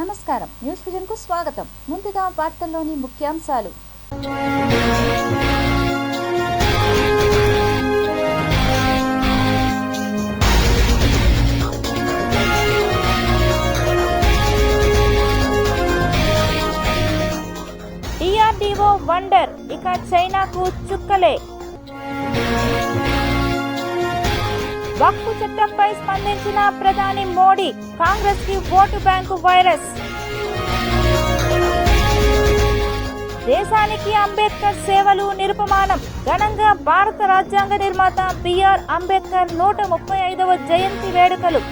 నమస్కారం, news vision కు స్వాగతం. ముందుగా వార్తల్లోని ముఖ్యాంశాలు. DRDO వండర్, ఇక చైనాకు చుక్కలే. వక్ఫ్ చట్టంపై స్పందించిన ప్రధాని మోడీ, కాంగ్రెస్ కి ఓటు బ్యాంకు వైరస్. దేశానికి అంబేద్కర్ సేవలు నిరుపమానం. ఘనంగా భారత రాజ్యాంగ నిర్మాత బిఆర్ అంబేద్కర్ 135వ జయంతి వేడుకలు.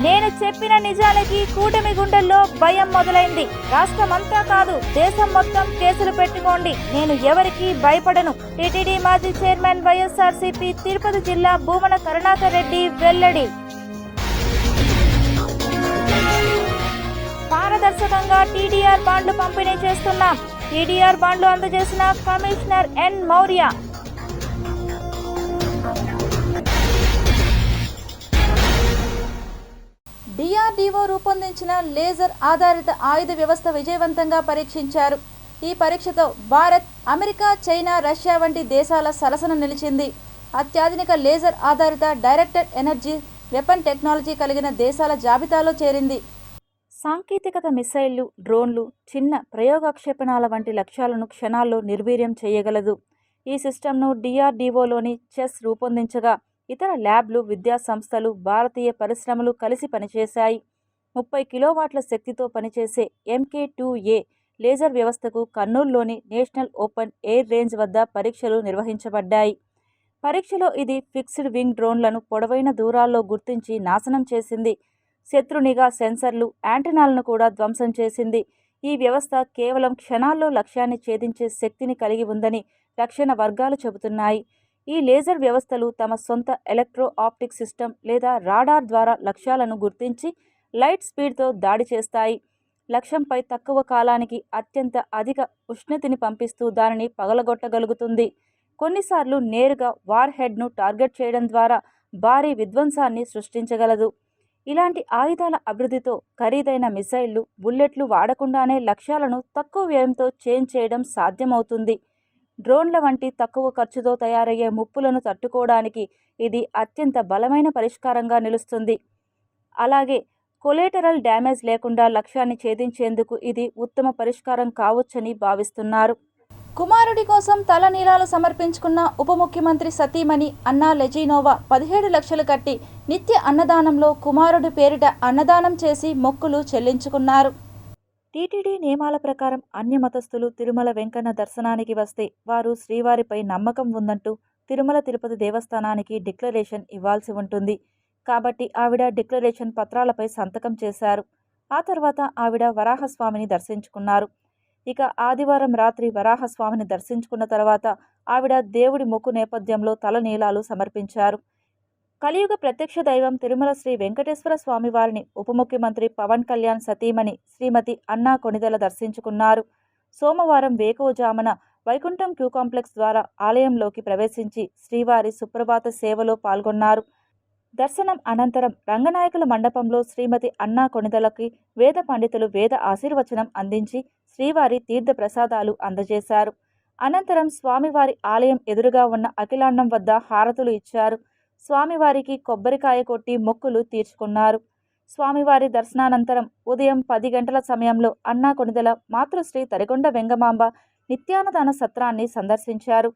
నేను చెప్పిన నిజాలకి కూటమి గుండెల్లో భయం మొదలైంది. రాష్ట్రమంతా కాదు, దేశం మొత్తం కేసులు పెట్టుకోండి, నేను ఎవరికీ భయపడను. టీటీడీ మాజీ చైర్మన్ వైఎస్ఆర్సీపీ తిరుపతి జిల్లా భూమన కరుణాకర్ రెడ్డి వెల్లడి. పారదర్శకంగా టీడీఆర్ బాండ్లు పంపిణీ చేస్తున్నాం. టీడీఆర్ బాండ్లు అందజేసిన కమిషనర్ ఎన్ మౌర్య. DRDO రూపొందించిన లేజర్ ఆధారిత ఆయుధ వ్యవస్థ విజయవంతంగా పరీక్షించారు. ఈ పరీక్షతో భారత్, అమెరికా, చైనా, రష్యా వంటి దేశాల సరసన నిలిచింది. అత్యాధునిక లేజర్ ఆధారిత డైరెక్టెడ్ ఎనర్జీ వెపన్ టెక్నాలజీ కలిగిన దేశాల జాబితాలో చేరింది. సాంకేతికత మిసైళ్లు, డ్రోన్లు, చిన్న ప్రయోగక్షేపణాల వంటి లక్ష్యాలను క్షణాల్లో నిర్వీర్యం చేయగలదు. ఈ సిస్టమ్ను DRDOలోని చెస్ రూపొందించగా ఇతర ల్యాబ్లు, విద్యా సంస్థలు, భారతీయ పరిశ్రమలు కలిసి పనిచేశాయి. 30 కిలోవాట్ల శక్తితో పనిచేసే MK2A లేజర్ వ్యవస్థకు కర్నూలులోని నేషనల్ ఓపెన్ ఎయిర్ రేంజ్ వద్ద పరీక్షలు నిర్వహించబడ్డాయి. పరీక్షలో ఇది ఫిక్స్డ్ వింగ్ డ్రోన్లను పొడవైన దూరాల్లో గుర్తించి నాశనం చేసింది. శత్రు నిఘా సెన్సర్లు, యాంటెనాలను కూడా ధ్వంసం చేసింది. ఈ వ్యవస్థ కేవలం క్షణాల్లో లక్ష్యాన్ని ఛేదించే శక్తిని కలిగి ఉందని రక్షణ వర్గాలు చెబుతున్నాయి. ఈ లేజర్ వ్యవస్థలు తమ సొంత ఎలక్ట్రో ఆప్టిక్ సిస్టమ్ లేదా రాడార్ ద్వారా లక్ష్యాలను గుర్తించి లైట్ స్పీడ్తో దాడి చేస్తాయి. లక్ష్యంపై తక్కువ కాలానికి అత్యంత అధిక ఉష్ణతిని పంపిస్తూ దానిని పగలగొట్టగలుగుతుంది. కొన్నిసార్లు నేరుగా వార్ హెడ్ను టార్గెట్ చేయడం ద్వారా భారీ విధ్వంసాన్ని సృష్టించగలదు. ఇలాంటి ఆయుధాల అభివృద్ధితో ఖరీదైన మిసైళ్లు, బుల్లెట్లు వాడకుండానే లక్ష్యాలను తక్కువ వ్యయంతో చేంజ్ చేయడం సాధ్యమవుతుంది. డ్రోన్ల వంటి తక్కువ ఖర్చుతో తయారయ్యే ముప్పులను తట్టుకోవడానికి ఇది అత్యంత బలమైన పరిష్కారంగా నిలుస్తుంది. అలాగే కొలేటరల్ డ్యామేజ్ లేకుండా లక్ష్యాన్ని ఛేదించేందుకు ఇది ఉత్తమ పరిష్కారం కావచ్చని భావిస్తున్నారు. కుమారుడి కోసం తలనీలాలు సమర్పించుకున్న ఉప ముఖ్యమంత్రి సతీమణి అన్నా లెజినోవా 17 లక్షలు కట్టి నిత్య అన్నదానంలో కుమారుడి పేరిట అన్నదానం చేసి మొక్కులు చెల్లించుకున్నారు. టీటీడీ నియమాల ప్రకారం అన్యమతస్థులు తిరుమల వెంకన్న దర్శనానికి వస్తే వారు శ్రీవారిపై నమ్మకం ఉందంటూ తిరుమల తిరుపతి దేవస్థానానికి డిక్లరేషన్ ఇవ్వాల్సి ఉంటుంది. కాబట్టి ఆవిడ డిక్లరేషన్ పత్రాలపై సంతకం చేశారు. ఆ తర్వాత ఆవిడ వరాహస్వామిని దర్శించుకున్నారు. ఇక ఆదివారం రాత్రి వరాహస్వామిని దర్శించుకున్న తర్వాత ఆవిడ దేవుడి మొక్కు నేపథ్యంలో తలనీలాలు సమర్పించారు. కలియుగ ప్రత్యక్ష దైవం తిరుమల శ్రీ వెంకటేశ్వర స్వామి వారిని ఉప ముఖ్యమంత్రి పవన్ కళ్యాణ్ సతీమణి శ్రీమతి అన్నా కొణిదెల దర్శించుకున్నారు. సోమవారం వేకువజామున వైకుంఠం క్యూ కాంప్లెక్స్ ద్వారా ఆలయంలోకి ప్రవేశించి శ్రీవారి సుప్రభాత సేవలో పాల్గొన్నారు. దర్శనం అనంతరం రంగనాయకుల మండపంలో శ్రీమతి అన్నా కొణిదెలకి వేద పండితులు వేద ఆశీర్వచనం అందించి శ్రీవారి తీర్థ ప్రసాదాలు అందజేశారు. అనంతరం స్వామివారి ఆలయం ఎదురుగా ఉన్న అఖిలాండం వద్ద హారతులు ఇచ్చారు. స్వామివారికి కొబ్బరికాయ కొట్టి మొక్కులు తీర్చుకున్నారు. స్వామివారి దర్శనానంతరం ఉదయం 10 గంటల సమయంలో అన్నా కొణిదెల మాతృశ్రీ తరికొండ వెంగమాంబ నిత్యాన్నదాన సత్రాన్ని సందర్శించారు.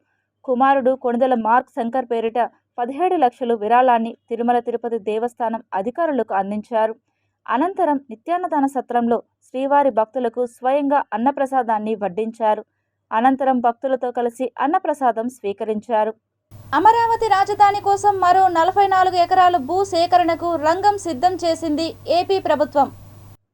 కుమారుడు కొణిదెల మార్క్ శంకర్ పేరిట 17 లక్షలు విరాళాన్ని తిరుమల తిరుపతి దేవస్థానం అధికారులకు అందించారు. అనంతరం నిత్యాన్నదాన సత్రంలో శ్రీవారి భక్తులకు స్వయంగా అన్నప్రసాదాన్ని వడ్డించారు. అనంతరం భక్తులతో కలిసి అన్నప్రసాదం స్వీకరించారు. అమరావతి రాజధాని కోసం మరో 44 ఎకరాల భూ సేకరణకు రంగం సిద్ధం చేసింది ఏపీ ప్రభుత్వం.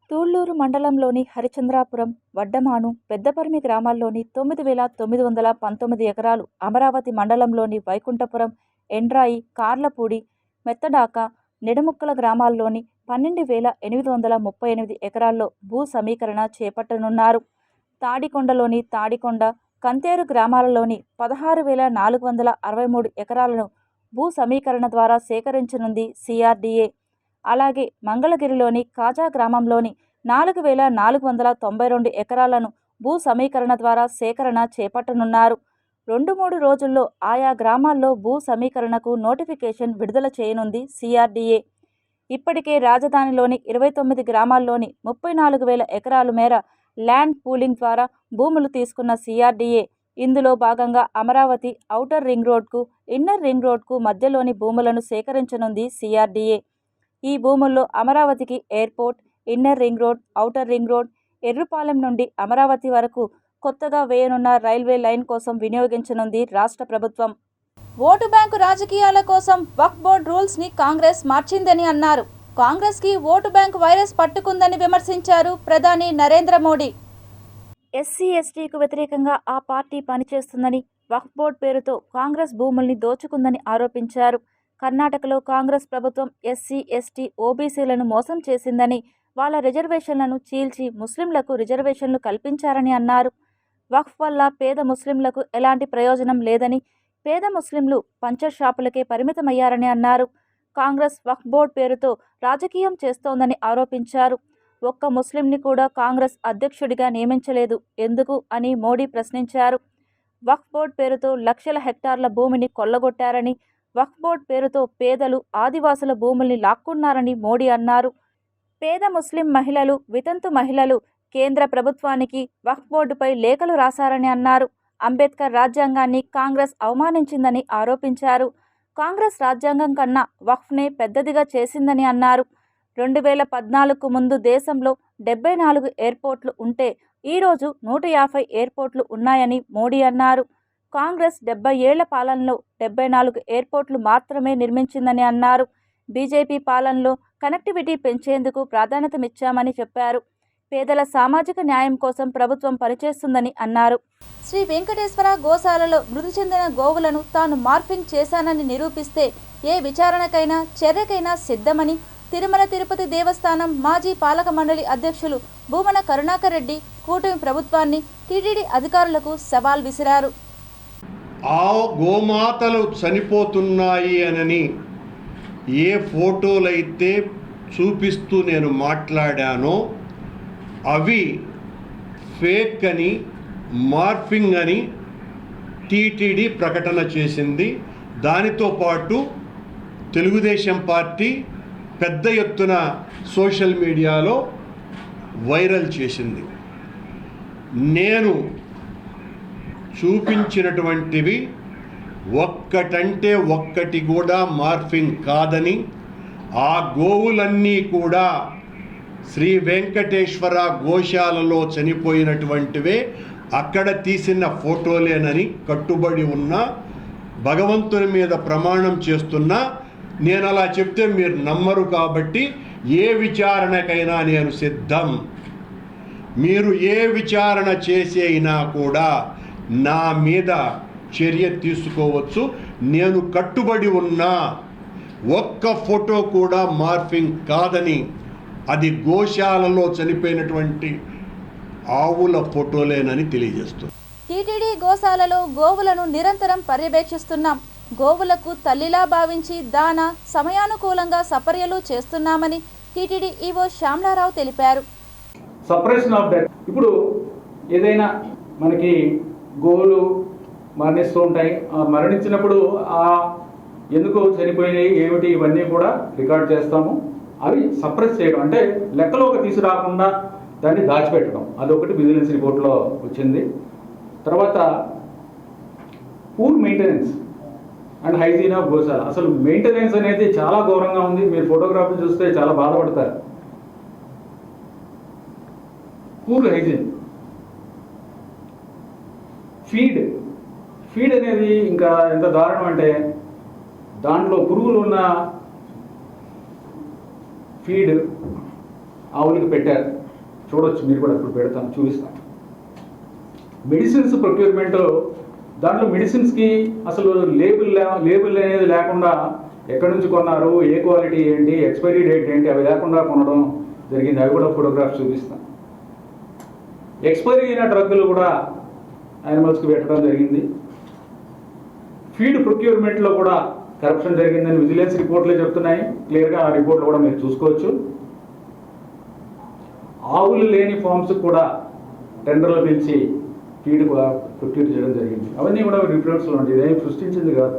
తూళ్లూరు మండలంలోని హరిచంద్రాపురం, వడ్డమాను, పెద్దపరిమి గ్రామాల్లోని 9,919 ఎకరాలు, అమరావతి మండలంలోని వైకుంఠపురం, ఎండ్రాయి, కార్లపూడి, మెత్తడాక, నిడముక్కల గ్రామాల్లోని 12,838 ఎకరాల్లో భూ సమీకరణ చేపట్టనున్నారు. తాడికొండలోని తాడికొండ, కంతేరు గ్రామాలలోని 16,463 ఎకరాలను భూ సమీకరణ ద్వారా సేకరించనుంది CRDA. అలాగే మంగళగిరిలోని కాజా గ్రామంలోని 4,492 ఎకరాలను భూ సమీకరణ ద్వారా సేకరణ చేపట్టనున్నారు. 2-3 రోజుల్లో ఆయా గ్రామాల్లో భూ సమీకరణకు నోటిఫికేషన్ విడుదల చేయనుంది CRDA. ఇప్పటికే రాజధానిలోని 29 గ్రామాల్లోని 34,000 ఎకరాల మేర ల్యాండ్ పూలింగ్ ద్వారా భూములు తీసుకున్న CRDA ఇందులో భాగంగా అమరావతి ఔటర్ రింగ్ రోడ్కు, ఇన్నర్ రింగ్ రోడ్కు మధ్యలోని భూములను సేకరించనుంది CRDA. ఈ భూముల్లో అమరావతికి airport, inner ring road, outer ring road, Errupalem నుండి అమరావతి వరకు కొత్తగా వేయనున్న రైల్వే లైన్ కోసం వినియోగించనుంది రాష్ట్ర ప్రభుత్వం. ఓటు బ్యాంకు రాజకీయాల కోసం వక్ఫ్ బోర్డు రూల్స్ని కాంగ్రెస్ మార్చిందని అన్నారు. కాంగ్రెస్కి ఓటు బ్యాంకు వైరస్ పట్టుకుందని విమర్శించారు ప్రధాని నరేంద్ర మోడీ. SC/STకు వ్యతిరేకంగా ఆ పార్టీ పనిచేస్తుందని, వక్ఫ్ బోర్డు పేరుతో కాంగ్రెస్ భూముల్ని దోచుకుందని ఆరోపించారు. కర్ణాటకలో కాంగ్రెస్ ప్రభుత్వం SC/ST, OBCలను మోసం చేసిందని, వాళ్ళ రిజర్వేషన్లను చీల్చి ముస్లింలకు రిజర్వేషన్లు కల్పించారని అన్నారు. వక్ఫ్ వల్ల పేద ముస్లింలకు ఎలాంటి ప్రయోజనం లేదని, పేద ముస్లింలు పంచర్ షాపులకే పరిమితమయ్యారని అన్నారు. కాంగ్రెస్ వక్ఫ్ బోర్డు పేరుతో రాజకీయం చేస్తోందని ఆరోపించారు. ఒక్క ముస్లింని కూడా కాంగ్రెస్ అధ్యక్షుడిగా నియమించలేదు ఎందుకు అని మోడీ ప్రశ్నించారు. వక్ఫ్ బోర్డు పేరుతో లక్షల హెక్టార్ల భూమిని కొల్లగొట్టారని, వక్ఫ్ బోర్డు పేరుతో పేదలు, ఆదివాసుల భూముల్ని లాక్కున్నారని మోడీ అన్నారు. పేద ముస్లిం మహిళలు, వితంతు మహిళలు కేంద్ర ప్రభుత్వానికి వక్ఫ్ బోర్డుపై లేఖలు రాశారని అన్నారు. అంబేద్కర్ రాజ్యాంగాన్ని కాంగ్రెస్ అవమానించిందని ఆరోపించారు. కాంగ్రెస్ రాజ్యాంగం కన్నా వక్ఫ్నే పెద్దదిగా చేసిందని అన్నారు. 2014కు ముందు దేశంలో 74 ఎయిర్పోర్ట్లు ఉంటే ఈరోజు 150 ఎయిర్పోర్ట్లు ఉన్నాయని మోడీ అన్నారు. కాంగ్రెస్ 70 ఏళ్ల పాలనలో 74 ఎయిర్పోర్ట్లు మాత్రమే నిర్మించిందని అన్నారు. బీజేపీ పాలనలో కనెక్టివిటీ పెంచేందుకు ప్రాధాన్యతనిచ్చామని చెప్పారు. పేదల సామాజిక న్యాయం కోసం ప్రభుత్వం పనిచేస్తుందని అన్నారు. శ్రీ వెంకటేశ్వర గోశాలలో మృతి చెందిన గోవులను తాను మార్ఫింగ్ చేశానని నిరూపిస్తే ఏ విచారణకైనా చర్యకైనా సిద్ధమని తిరుమల తిరుపతి దేవస్థానం మాజీ పాలక మండలి అధ్యక్షులు భూమన కరుణాకర్ రెడ్డి కూటమి ప్రభుత్వాన్ని, టీటీడీ అధికారులకు సవాల్ విసిరారు. ఆ గోమాతలు చనిపోతున్నాయి అని ఏ ఫోటోలైతే చూపిస్తూ నేను మాట్లాడానో అవి ఫేక్ అని, మార్ఫింగ్ అని టీటీడీ ప్రకటన చేసింది. దానితో పాటు తెలుగుదేశం పార్టీ పెద్ద ఎత్తున సోషల్ మీడియాలో వైరల్ చేసింది. నేను చూపించినటువంటివి ఒక్కటంటే ఒక్కటి కూడా మార్ఫింగ్ కాదని, ఆ గోవులన్నీ కూడా శ్రీ వెంకటేశ్వర గోశాలలో చనిపోయినటువంటివే, అక్కడ తీసిన ఫోటోలేనని కట్టుబడి ఉన్న, భగవంతుని మీద ప్రమాణం చేస్తున్నా నేను అలా చెప్తే మీరు నమ్మరు కాబట్టి ఏ విచారణకైనా నేను సిద్ధం. మీరు ఏ విచారణ చేసి అయినా కూడా నా మీద చర్య తీసుకోవచ్చు. నేను కట్టుబడి ఉన్నా. ఒక్క ఫోటో కూడా మార్ఫింగ్ కాదని, అది గోశాలలో చనిపోయినటువంటి ఆవుల ఫోటోలేనని తెలియజేస్తుంది. టీటీడీ గోశాలలో గోవులను నిరంతరం పర్యవేక్షిస్తున్నాం. గోవులకు తల్లిలా భావించి దానా సమయానుకూలంగా సపర్యలు చేస్తున్నామని టీటీడీ ఈవో శ్యామలారావు తెలిపారు. Separation of death. ఇప్పుడు ఏదైనా మనకి గోవులు మరణిస్తూ ఉంటాయి. మరణించినప్పుడు ఎందుకు చనిపోయినాయి ఏమిటి ఇవన్నీ కూడా రికార్డ్ చేస్తాము. అవి సప్రెస్ చేయడం అంటే లెక్కలోకి తీసుకురాకుండా దాన్ని దాచిపెట్టడం, అదొకటి విజిలెన్స్ రిపోర్ట్లో వచ్చింది. తర్వాత poor maintenance and hygiene of గోశాల. అసలు మెయింటెనెన్స్ అనేది చాలా ఘోరంగా ఉంది. మీరు ఫోటోగ్రాఫ్లు చూస్తే చాలా బాధపడతారు. Poor hygiene. ఫీడ్ అనేది ఇంకా ఎంత దారుణం అంటే దాంట్లో పురుగులు ఉన్న ఫీడ్ ఆవులకి పెట్టారు. చూడొచ్చు మీరు కూడా, ఇప్పుడు పెడతాను, చూపిస్తాను. మెడిసిన్స్ ప్రొక్యూర్మెంట్, దాంట్లో మెడిసిన్స్కి అసలు లేబుల్ అనేది లేకుండా ఎక్కడి నుంచి కొన్నారు, ఏ క్వాలిటీ ఏంటి, ఎక్స్పైరీ డేట్ ఏంటి, అవి లేకుండా కొనడం జరిగింది. అవి కూడా ఫోటోగ్రాఫ్స్ చూపిస్తాను. ఎక్స్పైరీ అయిన డ్రగ్గులు కూడా యానిమల్స్కి పెట్టడం జరిగింది. ఫీడ్ ప్రొక్యూర్మెంట్లో కూడా కరప్షన్ జరిగిందని విజిలెన్స్ రిపోర్ట్లే చెప్తున్నాయి క్లియర్గా. ఆ రిపోర్ట్లు కూడా మీరు చూసుకోవచ్చు. ఆవులు లేని ఫార్మ్స్ కూడా టెండర్లు పిలిచి ఫీడ్ ప్రొక్యూర్ చేయడం జరిగింది. అవన్నీ కూడా రిఫరెన్స్లో ఉంటాయి, ఇదేం సృష్టించింది కాదు.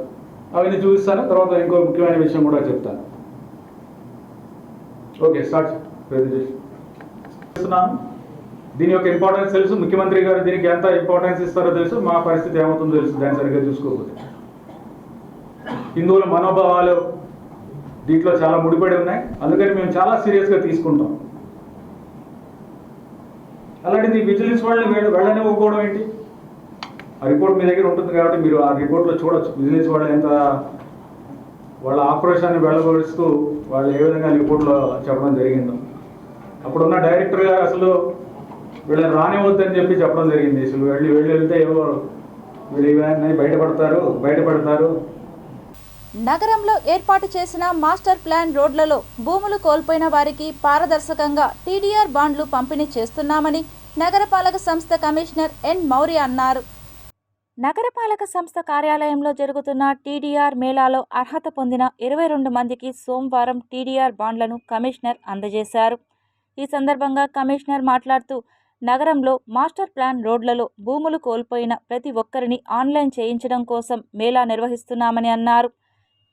అవన్నీ చూపిస్తాను. తర్వాత ఇంకో ముఖ్యమైన విషయం కూడా చెప్తాను. ఓకే, స్టార్ట్ చేస్తున్నాను. దీని యొక్క ఇంపార్టెన్స్ తెలుసు, ముఖ్యమంత్రి గారు దీనికి ఎంత ఇంపార్టెన్స్ ఇస్తారో తెలుసు, మా పరిస్థితి ఏమవుతుందో తెలుసు దాన్ని సరిగ్గా చూసుకోకపోతే. హిందువుల మనోభావాలు దీంట్లో చాలా ముడిపడి ఉన్నాయి, అందుకని మేము చాలా సీరియస్గా తీసుకుంటాం. అలాంటిది విజిలెన్స్ వాళ్ళని వెళ్ళనివ్వకపోవడం ఏంటి? ఆ రిపోర్ట్ మీ దగ్గర ఉంటుంది కాబట్టి మీరు ఆ రిపోర్ట్లో చూడొచ్చు విజిలెన్స్ వాళ్ళు ఎంత వాళ్ళ ఆక్రోశాన్ని వెళ్ళగొడుస్తూ వాళ్ళు ఏ విధంగా రిపోర్ట్లో చెప్పడం జరిగిందో. అప్పుడున్న డైరెక్టర్ గారు అసలు వీళ్ళని రానివద్దని చెప్పి చెప్పడం జరిగింది. అసలు వెళ్తే ఏవో వీళ్ళు ఇవన్నీ బయటపడతారు. నగరంలో ఏర్పాటు చేసిన మాస్టర్ ప్లాన్ రోడ్లలో భూములు కోల్పోయిన వారికి పారదర్శకంగా టీడీఆర్ బాండ్లు పంపిణీ చేస్తున్నామని నగరపాలక సంస్థ కమిషనర్ ఎన్ మౌర్య అన్నారు. నగరపాలక సంస్థ కార్యాలయంలో జరుగుతున్న టీడీఆర్ మేళాలో అర్హత పొందిన 22 మందికి సోమవారం టీడీఆర్ బాండ్లను కమిషనర్ అందజేశారు. ఈ సందర్భంగా కమిషనర్ మాట్లాడుతూ నగరంలో మాస్టర్ ప్లాన్ రోడ్లలో భూములు కోల్పోయిన ప్రతి ఒక్కరిని ఆన్లైన్ చేయించడం కోసం మేళా నిర్వహిస్తున్నామని అన్నారు.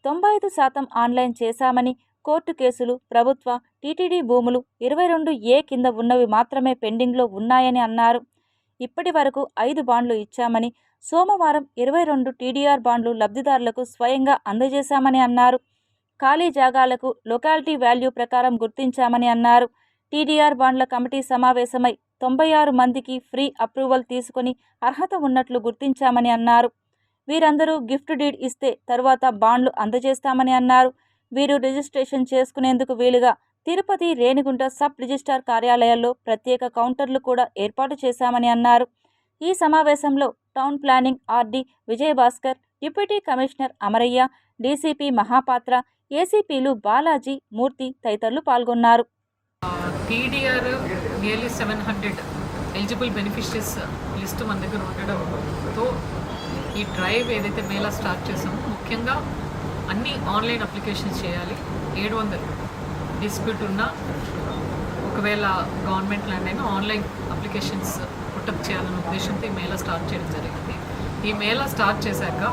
95% ఆన్లైన్ చేశామని, కోర్టు కేసులు, ప్రభుత్వ, టీటీడీ భూములు 22A కింద ఉన్నవి మాత్రమే పెండింగ్లో ఉన్నాయని అన్నారు. ఇప్పటి వరకు 5 బాండ్లు ఇచ్చామని, సోమవారం 22 టీడీఆర్ బాండ్లు లబ్ధిదారులకు స్వయంగా అందజేశామని అన్నారు. ఖాళీ జాగాలకు లొకాలిటీ వాల్యూ ప్రకారం గుర్తించామని అన్నారు. టీడీఆర్ బాండ్ల కమిటీ సమావేశమై 96 మందికి ఫ్రీ అప్రూవల్ తీసుకుని అర్హత ఉన్నట్లు గుర్తించామని అన్నారు. వీరందరూ గిఫ్ట్ డీడ్ ఇస్తే తరువాత బాండ్లు అందజేస్తామని అన్నారు. వీరు రిజిస్ట్రేషన్ చేసుకునేందుకు వీలుగా తిరుపతి, రేణిగుంట సబ్ రిజిస్ట్రార్ కార్యాలయాల్లో ప్రత్యేక కౌంటర్లు కూడా ఏర్పాటు చేశామని అన్నారు. ఈ సమావేశంలో town planning RD Vijayabhaskar, deputy commissioner Amaraiah, DCP Mahapatra, ఏసీపీలు బాలాజీ, మూర్తి తదితరులు పాల్గొన్నారు. TDR nearly 700 eligible beneficiaries list మన దగ్గర ఉండడంతో ఈ డ్రైవ్ ఏదైతే మేళా స్టార్ట్ చేసామో ముఖ్యంగా అన్ని ఆన్లైన్ అప్లికేషన్స్ చేయాలి. 700 డిస్ప్యూట్ ఉన్నా ఒకవేళ గవర్నమెంట్ ల్యాండ్ అయినా ఆన్లైన్ అప్లికేషన్స్ పుట్టప్ చేయాలనే ఉద్దేశంతో ఈ మేళా స్టార్ట్ చేయడం జరిగింది. ఈ మేళా స్టార్ట్ చేశాక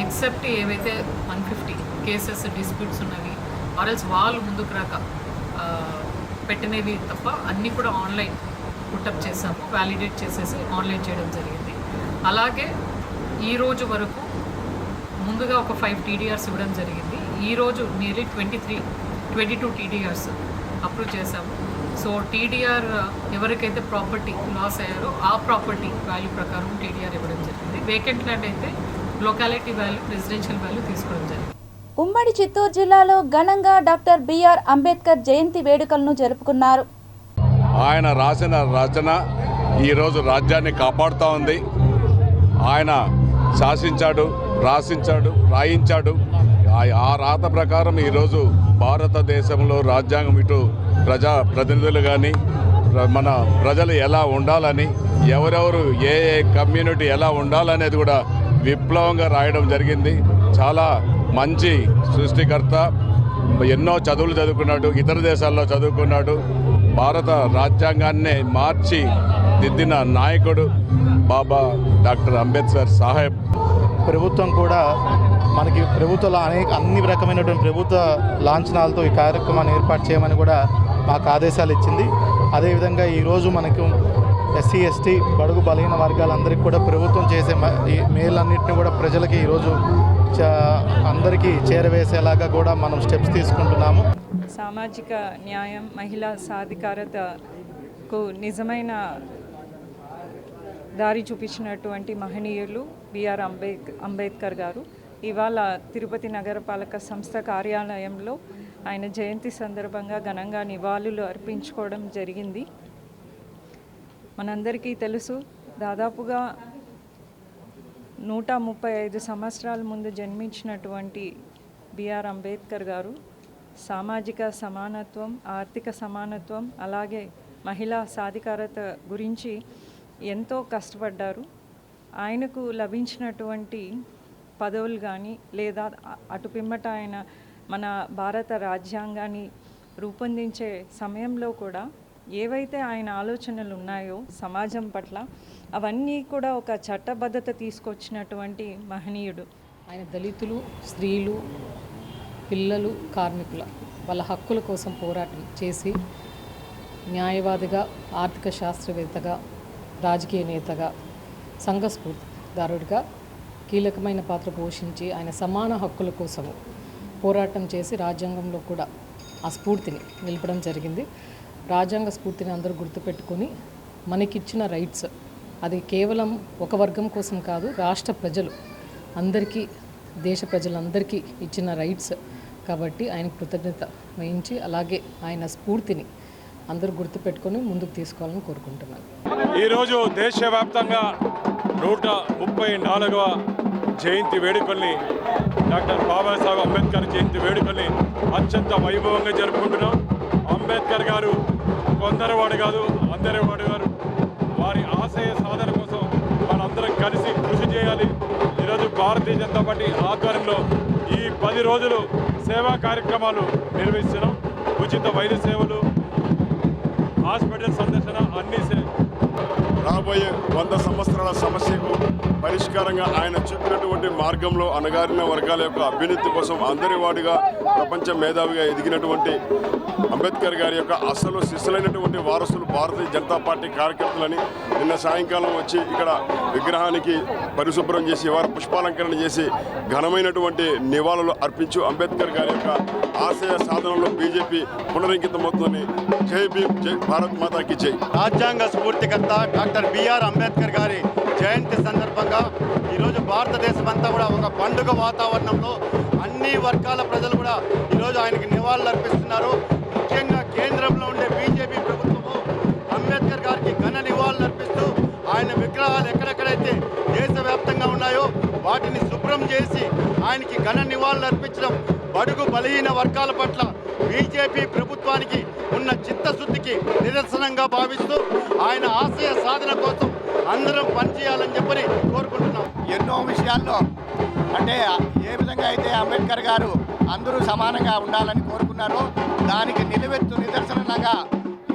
ఎక్సెప్ట్ ఏవైతే 150 కేసెస్ డిస్ప్యూట్స్ ఉన్నవి ఆర్ఎల్స్ వాళ్ళు ముందుకు రాక పెట్టినవి తప్ప అన్నీ కూడా ఆన్లైన్ పుట్టప్ చేసాము, వ్యాలిడేట్ చేసేసి ఆన్లైన్ చేయడం జరిగింది. అలాగే ఈరోజు వరకు ముందుగా ఒక 5 టీడీఆర్స్ ఇవ్వడం జరిగింది. ఈరోజు నియర్లీ 22 టీడీఆర్స్ అప్రూవ్ చేశాము. సో టీడీఆర్ ఎవరికైతే ప్రాపర్టీ లాస్ అయ్యారో ఆ ప్రాపర్టీ వాల్యూ ప్రకారం టీడీఆర్ ఇవ్వడం జరిగింది. వేకెంట్ ల్యాండ్ అయితే లొకాలిటీ వాల్యూ, రెసిడెన్షియల్ వాల్యూ తీసుకోవడం జరిగింది. ఉమ్మడి చిత్తూరు జిల్లాలో ఘనంగా డాక్టర్ బిఆర్ అంబేద్కర్ జయంతి వేడుకలను జరుపుకున్నారు. ఆయన రాసిన రచన ఈరోజు రాజ్యాన్ని కాపాడుతూ ఉంది. ఆయన శాసించాడు, రాయించాడు. ఆ రాత ప్రకారం ఈరోజు భారతదేశంలో రాజ్యాంగం ఇటు ప్రజాప్రతినిధులు కానీ మన ప్రజలు ఎలా ఉండాలని, ఎవరెవరు ఏ కమ్యూనిటీ ఎలా ఉండాలనేది కూడా విప్లవంగా రాయడం జరిగింది. చాలా మంచి సృష్టికర్త. ఎన్నో చదువులు చదువుకున్నాడు, ఇతర దేశాల్లో చదువుకున్నాడు. భారత రాజ్యాంగాన్నే మార్చి దిద్దిన నాయకుడు బాబా డాక్టర్ అంబేద్కర్ సాహెబ్. ప్రభుత్వం కూడా మనకి అన్ని రకమైనటువంటి ప్రభుత్వ లాంఛనాలతో ఈ కార్యక్రమాన్ని ఏర్పాటు చేయమని కూడా మాకు ఆదేశాలు ఇచ్చింది. అదేవిధంగా ఈరోజు మనకు ఎస్సీ, ఎస్టీ, బడుగు బలహీన వర్గాలందరికీ కూడా ప్రభుత్వం చేసే మేలన్నింటినీ కూడా ప్రజలకి ఈరోజు అందరికీ చేరవేసేలాగా కూడా మనం స్టెప్స్ తీసుకుంటున్నాము. సామాజిక న్యాయం, మహిళా సాధికారతకు నిజమైన దారి చూపించినటువంటి మహనీయులు బిఆర్ అంబేద్కర్ గారు ఇవాళ తిరుపతి నగరపాలక సంస్థ కార్యాలయంలో ఆయన జయంతి సందర్భంగా ఘనంగా నివాళులు అర్పించుకోవడం జరిగింది. మనందరికీ తెలుసు, దాదాపుగా 135 సంవత్సరాల ముందు జన్మించినటువంటి బిఆర్ అంబేద్కర్ గారు సామాజిక సమానత్వం, ఆర్థిక సమానత్వం, అలాగే మహిళా సాధికారత గురించి ఎంతో కష్టపడ్డారు. ఆయనకు లభించినటువంటి పదవులు కానీ లేదా అటు పిమ్మట ఆయన మన భారత రాజ్యాంగాన్ని రూపొందించే సమయంలో కూడా ఏవైతే ఆయన ఆలోచనలు ఉన్నాయో సమాజం పట్ల అవన్నీ కూడా ఒక చట్టబద్ధత తీసుకొచ్చినటువంటి మహనీయుడు. ఆయన దళితులు, స్త్రీలు, పిల్లలు, కార్మికుల వాళ్ళ హక్కుల కోసం పోరాటం చేసి న్యాయవాదిగా, ఆర్థిక శాస్త్రవేత్తగా, రాజకీయ నేతగా, సంఘస్ఫూర్తిదారుడిగా కీలకమైన పాత్ర పోషించి ఆయన సమాన హక్కుల కోసము పోరాటం చేసి రాజ్యాంగంలో కూడా ఆ స్ఫూర్తిని నిలపడం జరిగింది. రాజ్యాంగ స్ఫూర్తిని అందరూ గుర్తుపెట్టుకొని మనకిచ్చిన రైట్స్ అది కేవలం ఒక వర్గం కోసం కాదు, రాష్ట్ర ప్రజలు అందరికీ, దేశ ప్రజలందరికీ ఇచ్చిన రైట్స్ కాబట్టి ఆయన కృతజ్ఞత వహించి అలాగే ఆయన స్ఫూర్తిని అందరూ గుర్తుపెట్టుకొని ముందుకు తీసుకోవాలని కోరుకుంటున్నాను. ఈరోజు దేశవ్యాప్తంగా 134వ జయంతి వేడుకల్ని, డాక్టర్ బాబాసాహెబ్ అంబేద్కర్ జయంతి వేడుకల్ని అత్యంత వైభవంగా జరుపుకుంటున్నాం. అంబేద్కర్ గారు కొందరివాడు కాదు, అందరివాడు గారు. వారి ఆశయ సాధన కోసం మనందరం కలిసి కృషి చేయాలి. ఈరోజు భారతీయ జనతా పార్టీ ఆధ్వర్యంలో ఈ 10 రోజులు సేవా కార్యక్రమాలు నిర్వహిస్తున్నాం. ఉచిత వైద్య సేవలు, హాస్పిటల్ సందర్శన, అన్ని రాబోయే 100 సంవత్సరాల సమస్యకు పరిష్కారంగా ఆయన చూపినటువంటి మార్గంలో అణగారిన వర్గాల యొక్క అభ్యున్నతి కోసం అందరి వాడిగా ప్రపంచ మేధావిగా ఎదిగినటువంటి అంబేద్కర్ గారి యొక్క అసలు శిష్యులైనటువంటి వారసులు భారతీయ జనతా పార్టీ కార్యకర్తలని నిన్న సాయంకాలం వచ్చి ఇక్కడ విగ్రహానికి పరిశుభ్రం చేసి వారు పుష్పాలంకరణ చేసి ఘనమైనటువంటి నివాళులు అర్పించు అంబేద్కర్ గారి యొక్క ఆశయ సాధనలో బీజేపీ పునరంకితమవుతుందని జై భీమ్, జై భారత్ మాతాకి జై. రాజ్యాంగ స్ఫూర్తికర్త డాక్టర్ బిఆర్ అంబేద్కర్ గారి జయంతి సందర్భంగా ఈరోజు భారతదేశం అంతా కూడా ఒక పండుగ వాతావరణంలో అన్ని వర్గాల ప్రజలు కూడా ఈరోజు ఆయనకి నివాళులు అర్పిస్తున్నారు. ముఖ్యంగా కేంద్రంలో ఉండే బీజేపీ ప్రభుత్వము అంబేద్కర్ గారికి ఘన నివాళులు అర్పిస్తూ ఆయన విగ్రహాలు ఎక్కడెక్కడైతే దేశవ్యాప్తంగా ఉన్నాయో వాటిని శుభ్రం చేసి ఆయనకి ఘన నివాళులు అర్పించడం బడుగు బలహీన వర్గాల పట్ల బీజేపీ ప్రభుత్వానికి ఉన్న చిత్తశుద్ధికి నిదర్శనంగా భావిస్తూ ఆయన ఆశయ సాధన కోసం అందరం పనిచేయాలని చెప్పని కోరుకుంటున్నాం. ఎన్నో విషయాల్లో అంటే ఏ విధంగా అయితే అంబేద్కర్ గారు అందరూ సమానంగా ఉండాలని కోరుకున్నారో దానికి నిలువెత్తు నిదర్శనంగా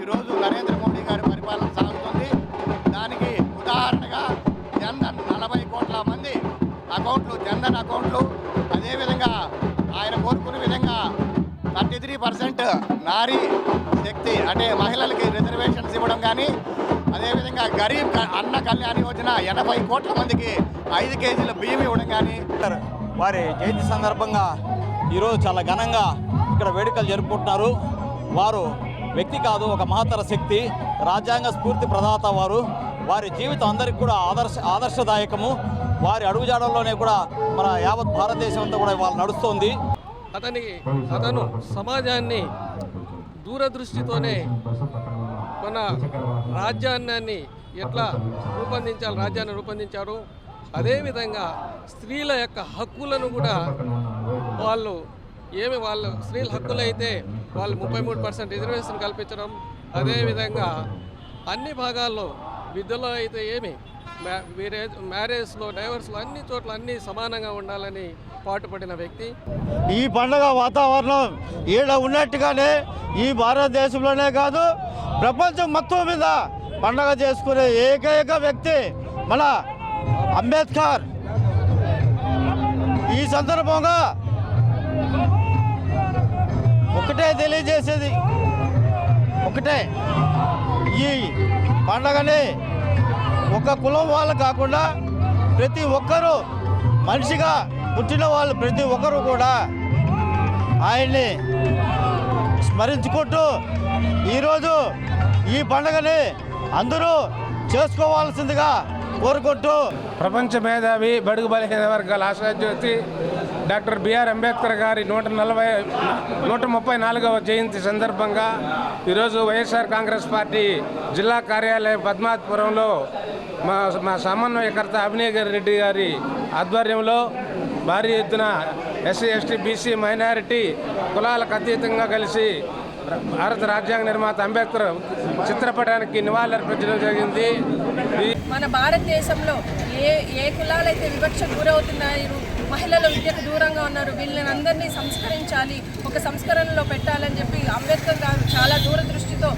ఈరోజు నరేంద్ర మోడీ గారి పరిపాలన సాగుతుంది. దానికి ఉదాహరణగా జన్ధన్ 40 కోట్ల మంది అకౌంట్లు, జన్ధన్ అకౌంట్లు, అదేవిధంగా ఆయన కోరుకునే విధంగా 33% నారీ శక్తి అంటే మహిళలకి రిజర్వేషన్స్ ఇవ్వడం కానీ, అదేవిధంగా గరీబ్ అన్న కళ్యాణ్ యోజన 80 కోట్ల మందికి 5 కేజీల బియ్యం ఇవ్వడం కానీ. వారి జయంతి సందర్భంగా ఈరోజు చాలా ఘనంగా ఇక్కడ వేడుకలు జరుపుకుంటున్నారు. వారు వ్యక్తి కాదు, ఒక మహత్తర శక్తి, రాజ్యాంగ స్ఫూర్తి ప్రదాత. వారి జీవితం అందరికీ కూడా ఆదర్శదాయకము. వారి అడుగుజాడల్లోనే కూడా మన యావత్ భారతదేశం అంతా కూడా వాళ్ళు నడుస్తోంది. అతను సమాజాన్ని దూరదృష్టితోనే మన రాజ్యాన్ని ఎట్లా రాజ్యాన్ని రూపొందించారు. అదేవిధంగా స్త్రీల యొక్క హక్కులను కూడా వాళ్ళు స్త్రీల హక్కులు అయితే వాళ్ళు 33% రిజర్వేషన్ కల్పించడం, అదేవిధంగా అన్ని భాగాల్లో విద్యలో అయితే మ్యారేజ్లో, డైవర్స్లో అన్ని చోట్ల అన్ని సమానంగా ఉండాలని పాటుపడిన వ్యక్తి. ఈ పండుగ వాతావరణం ఈడ ఉన్నట్టుగానే ఈ భారతదేశంలోనే కాదు ప్రపంచం మొత్తం మీద పండుగ చేసుకునే ఏకైక వ్యక్తి మన అంబేద్కర్. ఈ సందర్భంగా ఒకటే తెలియజేసేది, ఈ పండుగని ఒక కులం వాళ్ళు కాకుండా ప్రతి ఒక్కరూ మనిషిగా పుట్టిన వాళ్ళు ప్రతి ఒక్కరూ కూడా ఆయన్ని స్మరించుకుంటూ ఈరోజు ఈ పండుగని అందరూ చేసుకోవాల్సిందిగా కోరుకుంటూ ప్రపంచ మేధావి, బడుగు బలహీన వర్గాల ఆశాజ్యోతి డాక్టర్ బిఆర్ అంబేద్కర్ గారి 134వ జయంతి సందర్భంగా ఈరోజు వైఎస్ఆర్ కాంగ్రెస్ పార్టీ జిల్లా కార్యాలయం పద్మావతిపురంలో మా సమన్వయకర్త అభినయ్ రెడ్డి గారి ఆధ్వర్యంలో భారీ ఎత్తున ఎస్సీ, ఎస్టీ, బీసీ, మైనారిటీ కులాలకు అతీతంగా కలిసి భారత రాజ్యాంగ నిర్మాత అంబేద్కర్ చిత్రపటానికి నివాళులర్పించడం జరిగింది. మన భారతదేశంలో ఏ కులాలైతే వివక్షకు గురవుతున్నాయి మహిళల విద్యకు దూరంగా ఉన్నారు, వీళ్ళని అందరినీ సంస్కరించాలి, ఒక సంస్కరణలో పెట్టాలని చెప్పి అంబేద్కర్ గారు చాలా దూరదృష్టితో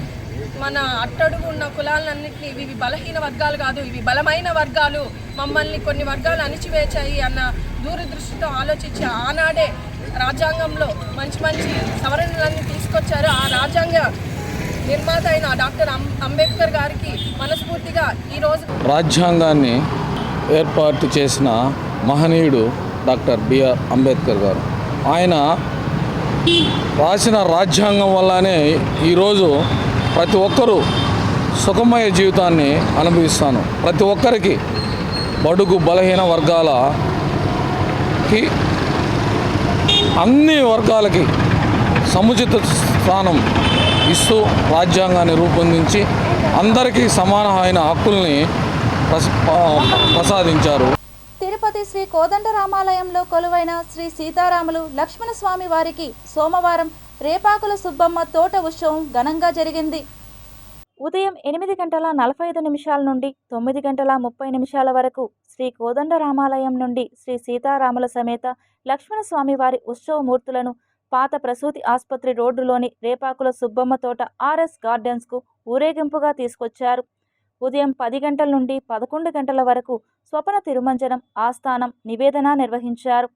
మన అట్టడుగు ఉన్న కులాలన్నింటినీ ఇవి బలహీన వర్గాలు కాదు, ఇవి బలమైన వర్గాలు, మమ్మల్ని కొన్ని వర్గాలు అణిచివేచాయి అన్న దూరదృష్టితో ఆలోచించి ఆనాడే రాజ్యాంగంలో మంచి మంచి సవరణలన్నీ తీసుకొచ్చారు. ఆ రాజ్యాంగ నిర్మాత అయిన డాక్టర్ అంబేద్కర్ గారికి మనస్ఫూర్తిగా ఈరోజు రాజ్యాంగాన్ని ఏర్పాటు చేసిన మహనీయుడు డాక్టర్ బిఆర్ అంబేద్కర్ గారు. ఆయన రాసిన రాజ్యాంగం వల్లనే ఈరోజు ప్రతి ఒక్కరూ సుఖమయ జీవితాన్ని అనుభవిస్తాను. ప్రతి ఒక్కరికి బడుగు బలహీన వర్గాలకి అన్ని వర్గాలకి సముచిత స్థానం ఇస్తూ రాజ్యాంగాన్ని రూపొందించి అందరికీ సమానమైన హక్కుల్ని ప్రసాదించారు. తిరుపతి శ్రీ కోదండరామాలయంలో కొలువైన శ్రీ సీతారాములు లక్ష్మణస్వామి వారికి సోమవారం రేపాకుల సుబ్బమ్మ తోట ఉత్సవం ఘనంగా జరిగింది. ఉదయం 8:45 నుండి 9:30 వరకు శ్రీ కోదండరామాలయం నుండి శ్రీ సీతారాముల సమేత లక్ష్మణస్వామి వారి ఉత్సవమూర్తులను పాత ప్రసూతి ఆసుపత్రి రోడ్డులోని రేపాకుల సుబ్బమ్మ తోట ఆర్ఎస్ గార్డెన్స్కు ఊరేగింపుగా తీసుకొచ్చారు. ఉదయం 10 గంటల నుండి 11 గంటల వరకు స్వపన తిరుమంజనం, ఆస్థానం, నివేదన నిర్వహించారు.